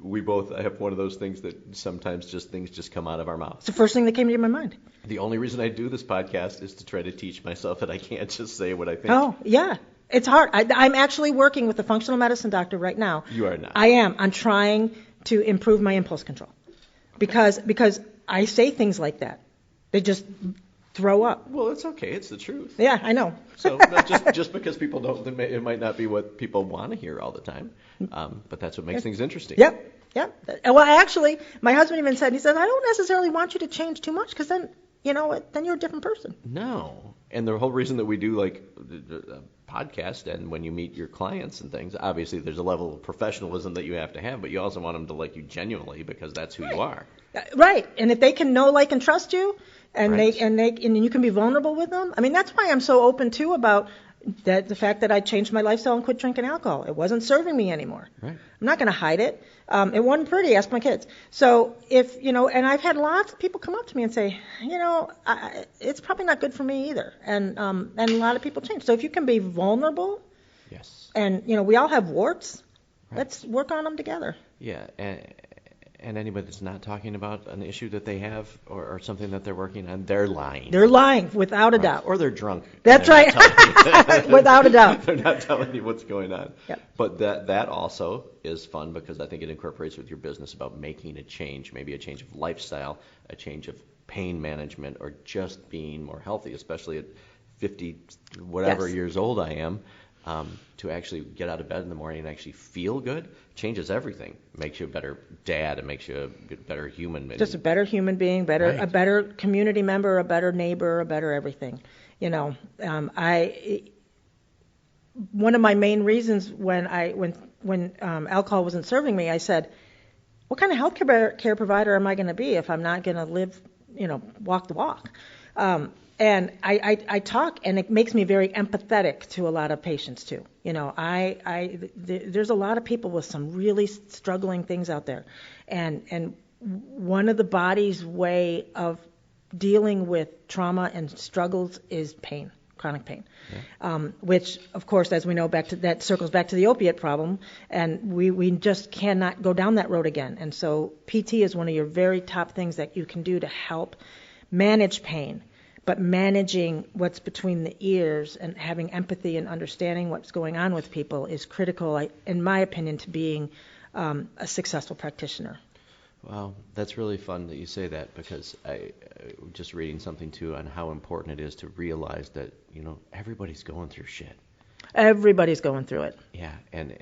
I have one of those things that sometimes things just come out of our mouths. It's the first thing that came to my mind. The only reason I do this podcast is to try to teach myself that I can't just say what I think. Oh, yeah. It's hard. I'm actually working with a functional medicine doctor right now. You are not. I am. I'm trying to improve my impulse control. Because I say things like that. They just throw up. Well, it's okay. It's the truth. Yeah, I know. So just because people don't, it might not be what people want to hear all the time. But that's what makes things interesting. Yep. Well, actually, my husband even said, he said, I don't necessarily want you to change too much because then, then you're a different person. No. And the whole reason that we do like a podcast and when you meet your clients and things, obviously there's a level of professionalism that you have to have, but you also want them to like you genuinely because that's who you are. Right. And if they can know, like, and trust you, and right. and you can be vulnerable with them. I mean, that's why I'm so open too about the fact that I changed my lifestyle and quit drinking alcohol. It wasn't serving me anymore. Right. I'm not going to hide it. It wasn't pretty. Ask my kids. So if and I've had lots of people come up to me and say, it's probably not good for me either. And a lot of people change. So if you can be vulnerable. Yes. And we all have warts. Right. Let's work on them together. Yeah. And anybody that's not talking about an issue that they have or something that they're working on, they're lying. They're lying, without a doubt. Or they're drunk. That's right. Without a doubt. They're not telling you what's going on. Yep. But that also is fun because I think it incorporates with your business about making a change, maybe a change of lifestyle, a change of pain management, or just being more healthy, especially at 50 whatever Yes. years old I am. To actually get out of bed in the morning and actually feel good changes everything. Makes you a better dad. It makes you a better human. Just a better human being, Right. a better community member, a better neighbor, a better everything. One of my main reasons when alcohol wasn't serving me, I said, what kind of health care provider am I going to be if I'm not going to live, walk the walk? And I talk, and it makes me very empathetic to a lot of patients too. There's a lot of people with some really struggling things out there, and one of the body's way of dealing with trauma and struggles is pain, chronic pain, which, of course, as we know, that circles back to the opiate problem, and we just cannot go down that road again. And so PT is one of your very top things that you can do to help manage pain. But managing what's between the ears and having empathy and understanding what's going on with people is critical, in my opinion, to being a successful practitioner. Wow, that's really fun that you say that because I just reading something too on how important it is to realize that everybody's going through shit. Everybody's going through it. Yeah, and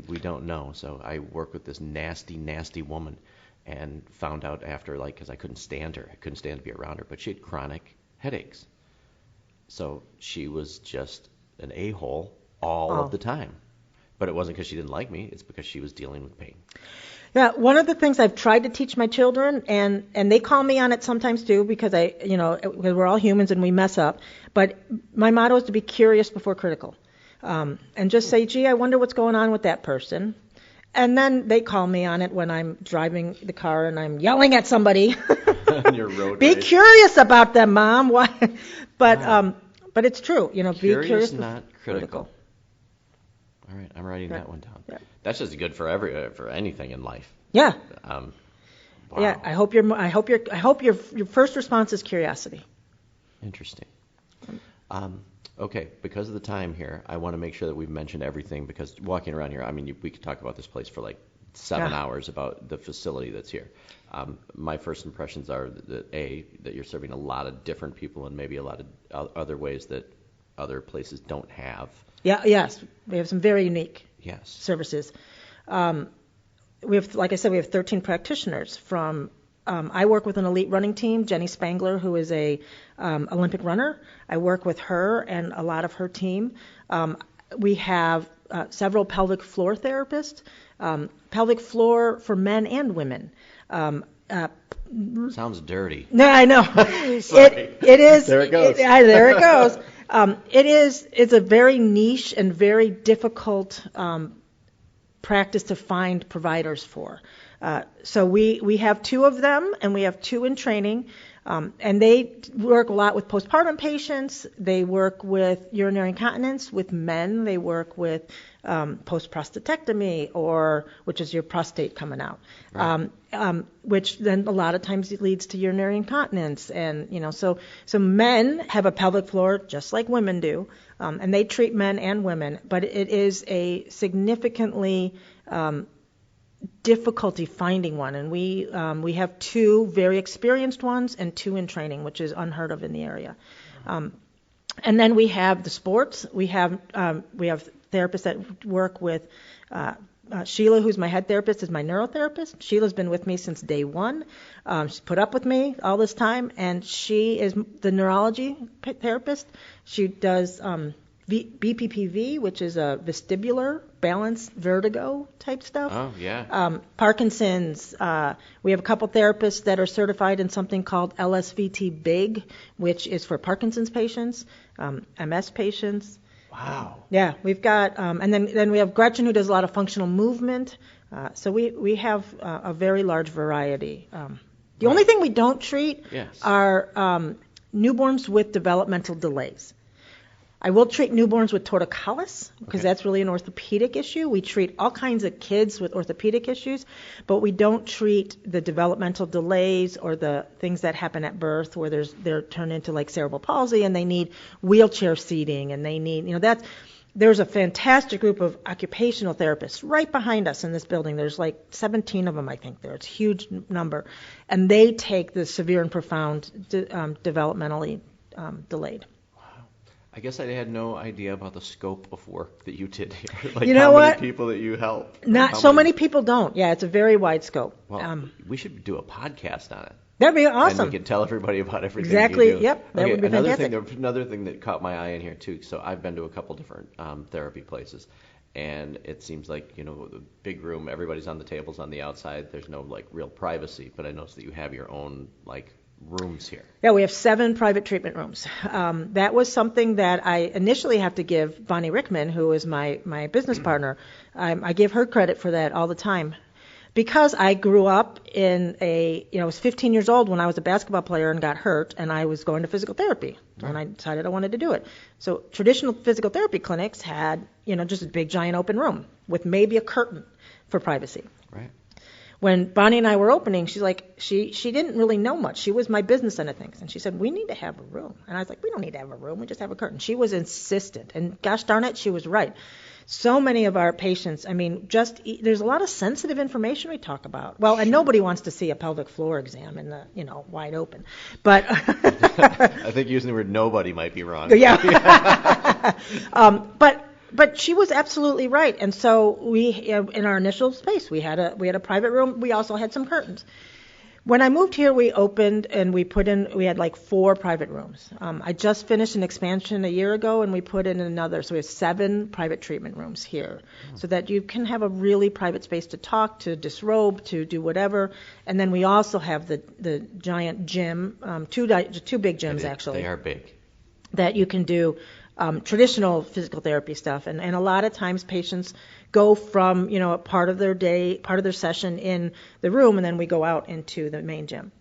we don't know. So I work with this nasty, nasty woman, and found out after because I couldn't stand her. I couldn't stand to be around her, but she had chronic headaches. So she was just an a-hole all of the time. But it wasn't because she didn't like me. It's because she was dealing with pain. Yeah, one of the things I've tried to teach my children, and they call me on it sometimes too, because because we're all humans and we mess up. But my motto is to be curious before critical, and just say, "Gee, I wonder what's going on with that person." And then they call me on it when I'm driving the car and I'm yelling at somebody. On your road Be race. Curious about them, Mom. Why? But Wow. But it's true. Curious, be curious, not critical. All right, I'm writing that one down. Yeah. That's just good for for anything in life. Yeah. Wow. Yeah. I hope your first response is curiosity. Interesting. Okay, because of the time here, I want to make sure that we've mentioned everything, because walking around here, I mean, we could talk about this place for like 7 hours about the facility that's here. My first impressions are that you're serving a lot of different people and maybe a lot of other ways that other places don't have. Yes, we have some very unique Yes. services. We have, like I said, we have 13 practitioners from. I work with an elite running team, Jenny Spangler, who is a Olympic runner. I work with her and a lot of her team. We have several pelvic floor therapists, pelvic floor for men and women. Sounds dirty. No, I know. It is. There it goes. There it goes. It's a very niche and very difficult practice to find providers for. So we have 2 of them, and we have 2 in training, and they work a lot with postpartum patients. They work with urinary incontinence with men. They work with post-prostatectomy, which is your prostate coming out, right. Which then a lot of times it leads to urinary incontinence. And so men have a pelvic floor just like women do, and they treat men and women, but it is a significantly difficulty finding one, and we have 2 very experienced ones and 2 in training, which is unheard of in the area. And then we have the sports. We have therapists that work with Sheila, who's my head therapist, is my neurotherapist. Sheila's been with me since day one. She's put up with me all this time, and she is the neurology therapist. She does BPPV, which is a vestibular balance vertigo type stuff. Oh, yeah. Parkinson's. We have a couple therapists that are certified in something called LSVT BIG, which is for Parkinson's patients, MS patients. Wow. Yeah, we've got, and then we have Gretchen, who does a lot of functional movement. So we have a very large variety. The only thing we don't treat are newborns with developmental delays. I will treat newborns with torticollis because that's really an orthopedic issue. We treat all kinds of kids with orthopedic issues, but we don't treat the developmental delays or the things that happen at birth where they're turned into like cerebral palsy and they need wheelchair seating and they need, there's a fantastic group of occupational therapists right behind us in this building. There's like 17 of them, I think there. It's a huge number. And they take the severe and profound developmentally delayed. I guess I had no idea about the scope of work that you did here. Many people that you help? Not so many people don't. Yeah, it's a very wide scope. Well, we should do a podcast on it. That'd be awesome. And we could tell everybody about everything exactly. you do. Yep, that would be fantastic. Another thing that caught my eye in here, too, so I've been to a couple different therapy places, and it seems like, the big room, everybody's on the tables on the outside. There's no, real privacy, but I noticed that you have your own, rooms here. Yeah, we have 7 private treatment rooms. That was something that I initially have to give Bonnie Rickman, who is my business partner. I give her credit for that all the time. Because I grew up in I was 15 years old when I was a basketball player and got hurt, and I was going to physical therapy, and I decided I wanted to do it. So traditional physical therapy clinics had, just a big, giant open room with maybe a curtain for privacy. Right. When Bonnie and I were opening, she's like, she didn't really know much. She was my business end of things. And she said, we need to have a room. And I was like, we don't need to have a room. We just have a curtain. She was insistent. And gosh darn it, she was right. So many of our patients, there's a lot of sensitive information we talk about. Well, and nobody wants to see a pelvic floor exam in the, wide open. But I think using the word nobody might be wrong. Yeah. But she was absolutely right, and so we, in our initial space, we had a private room. We also had some curtains. When I moved here, we opened and we had 4 private rooms. I just finished an expansion a year ago, and we put in another, so we have 7 private treatment rooms here, so that you can have a really private space to talk, to disrobe, to do whatever. And then we also have the giant gym, 2 big gyms actually. They are big. That you can do. Traditional physical therapy stuff, and a lot of times patients go from a part of their session in the room, and then we go out into the main gym.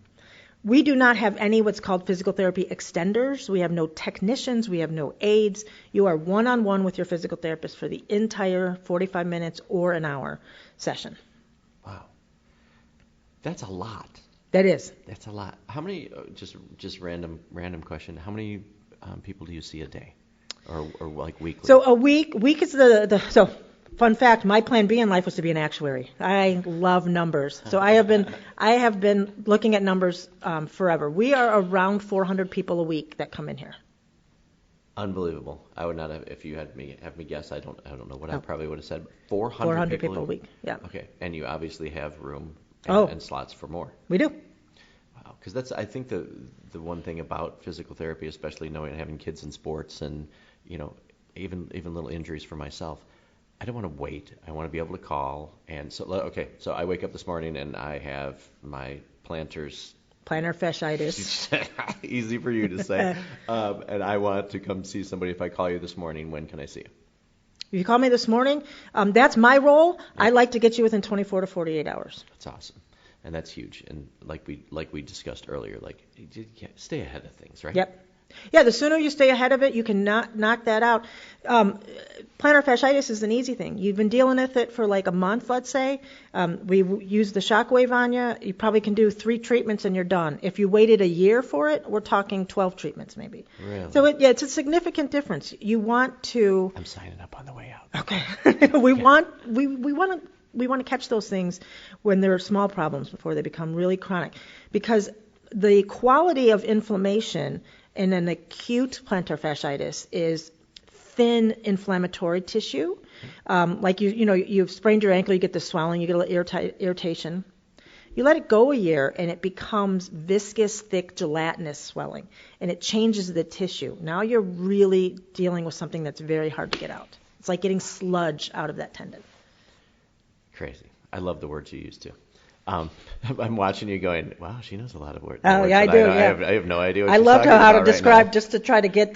We do not have any what's called physical therapy extenders. We have no technicians. We have no aides. You are one-on-one with your physical therapist for the entire 45 minutes or an hour session. Wow, that's a lot. That is. That's a lot. How many? Just random question. How many people do you see a day, or like weekly? So a week is so. Fun fact: my plan B in life was to be an actuary. I love numbers, so I have been looking at numbers forever. We are around 400 people a week that come in here. Unbelievable. I would not have, if you had me guess, I don't know what I probably would have said. 400, 400 people a week. Yeah. Okay, and you obviously have room and slots for more. We do. Wow, because that's, I think, the one thing about physical therapy, especially knowing having kids in sports and even little injuries for myself. I don't want to wait. I want to be able to call. And so I wake up this morning and I have my plantar fasciitis. Easy for you to say. And I want to come see somebody. If I call you this morning, when can I see you? If you call me this morning, that's my role. Yeah. I like to get you within 24 to 48 hours. That's awesome. And that's huge. And like we discussed earlier, stay ahead of things, right? Yep. Yeah, the sooner you stay ahead of it, you can knock that out. Plantar fasciitis is an easy thing. You've been dealing with it for like a month, let's say. We use the shockwave on you. You probably can do 3 treatments and you're done. If you waited a year for it, we're talking 12 treatments maybe. Really? So it's a significant difference. You want to. I'm signing up on the way out. Okay. we want to catch those things when they're small problems before they become really chronic, because the quality of inflammation in an acute plantar fasciitis is thin inflammatory tissue. Like you've sprained your ankle, you get the swelling, you get a little irritation. You let it go a year and it becomes viscous, thick, gelatinous swelling, and it changes the tissue. Now you're really dealing with something that's very hard to get out. It's like getting sludge out of that tendon. Crazy. I love the words you use too. I'm watching you going, wow, she knows a lot of words. Oh, yeah, I do. I have no idea what I she's love talking how to about describe, right just to try to get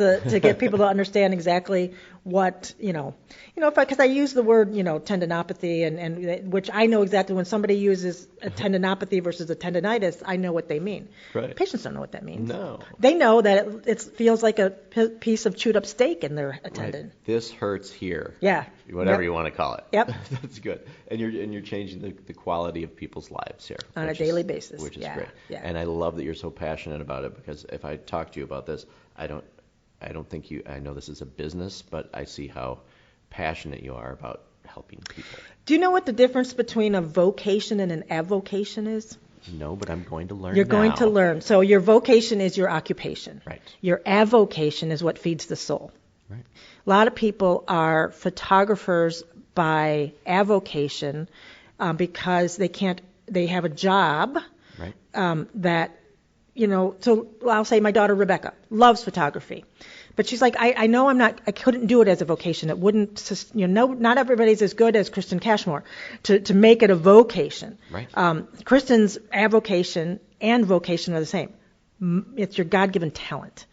people to understand exactly what, because I use the word, tendinopathy, and which I know exactly when somebody uses a tendinopathy versus a tendinitis, I know what they mean. Right. Patients don't know what that means. No. They know that it feels like a piece of chewed up steak in their tendon. Right. This hurts here. Yeah. Whatever you want to call it. Yep. That's good. And you're changing the quality of people's lives here. On a daily basis. Which is great. Yeah. And I love that you're so passionate about it, because if I talk to you about this, I don't think I know this is a business, but I see how passionate you are about helping people. Do you know what the difference between a vocation and an avocation is? No, but I'm going to learn. You're going to learn. So your vocation is your occupation. Right. Your avocation is what feeds the soul. Right. A lot of people are photographers by avocation because they have a job right. that, so I'll say my daughter Rebecca loves photography. But she's like, I know I couldn't do it as a vocation. It wouldn't, not everybody's as good as Kristen Cashmore to make it a vocation. Right. Kristen's avocation and vocation are the same. It's your God-given talent.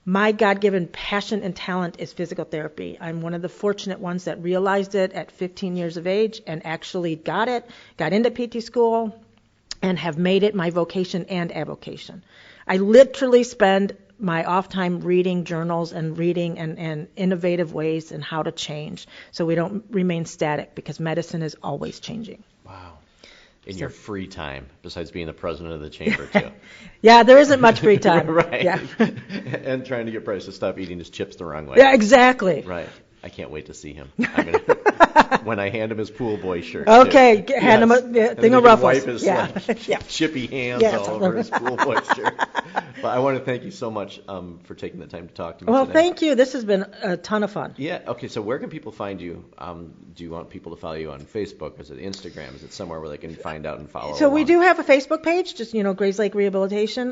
My God-given passion and talent is physical therapy. I'm one of the fortunate ones that realized it at 15 years of age and actually got into PT school, and have made it my vocation and avocation. I literally spend my off time reading journals and reading and innovative ways and how to change so we don't remain static, because medicine is always changing. Wow. In your free time, besides being the president of the chamber, too. Yeah, there isn't much free time. Right. Yeah. And trying to get Bryce to stop eating his chips the wrong way. Yeah, exactly. Right. I can't wait to see him. When I hand him his pool boy shirt. Okay, hand him a thing of ruffles. Wipe his chippy hands all over his pool boy shirt. But I want to thank you so much for taking the time to talk to me today. Thank you. This has been a ton of fun. Yeah. Okay. So where can people find you? Do you want people to follow you on Facebook? Is it Instagram? Is it somewhere where they can find out and follow? So we do have a Facebook page, just Grayslake Rehabilitation.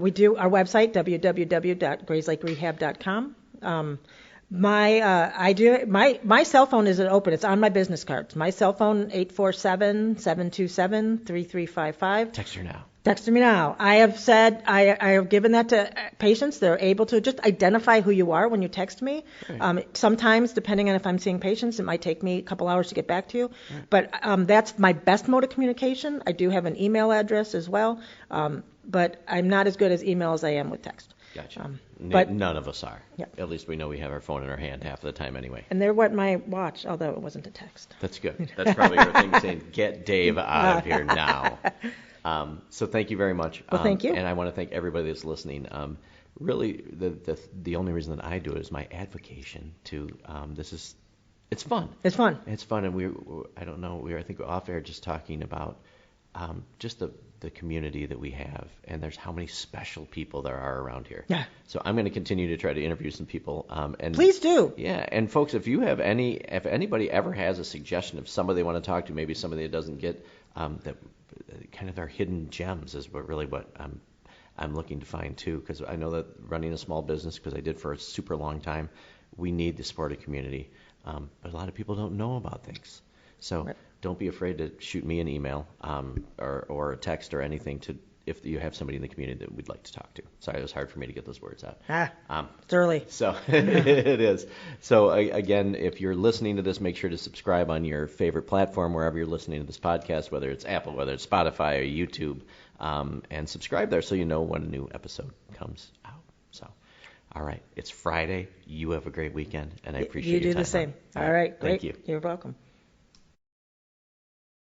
We do our website, www.grayslakerehab.com. My cell phone isn't open. It's on my business cards. My cell phone, 847-727-3355. Text her now. Text me now. I have said, I have given that to patients. They're able to just identify who you are when you text me. Right. Sometimes, depending on if I'm seeing patients, it might take me a couple hours to get back to you. Right. But that's my best mode of communication. I do have an email address as well, but I'm not as good as email as I am with text. Gotcha. But none of us are. Yeah. At least we know we have our phone in our hand half of the time anyway. And there went my watch, although it wasn't a text. That's good. That's probably your thing saying, get Dave out of here now. So thank you very much. Well, thank you. And I want to thank everybody that's listening. really the only reason that I do it is my advocation to it's fun. It's fun. It's fun, and I don't know, I think off air just talking about just the community that we have, and there's how many special people there are around here. Yeah. So I'm going to continue to try to interview some people. And please do. Yeah, and folks, if anybody ever has a suggestion of somebody they want to talk to, maybe somebody that doesn't get that kind of their hidden gems is what I'm looking to find too, because I know that running a small business, because I did for a super long time, we need the supportive community. But a lot of people don't know about things. So don't be afraid to shoot me an email or a text or anything if you have somebody in the community that we'd like to talk to. Sorry, it was hard for me to get those words out. It's early. So it is. So again, if you're listening to this, make sure to subscribe on your favorite platform, wherever you're listening to this podcast, whether it's Apple, whether it's Spotify or YouTube, and subscribe there so you know when a new episode comes out. So, all right, it's Friday. You have a great weekend, and I appreciate your time. You do the same. All right, great. Thank you. You're welcome.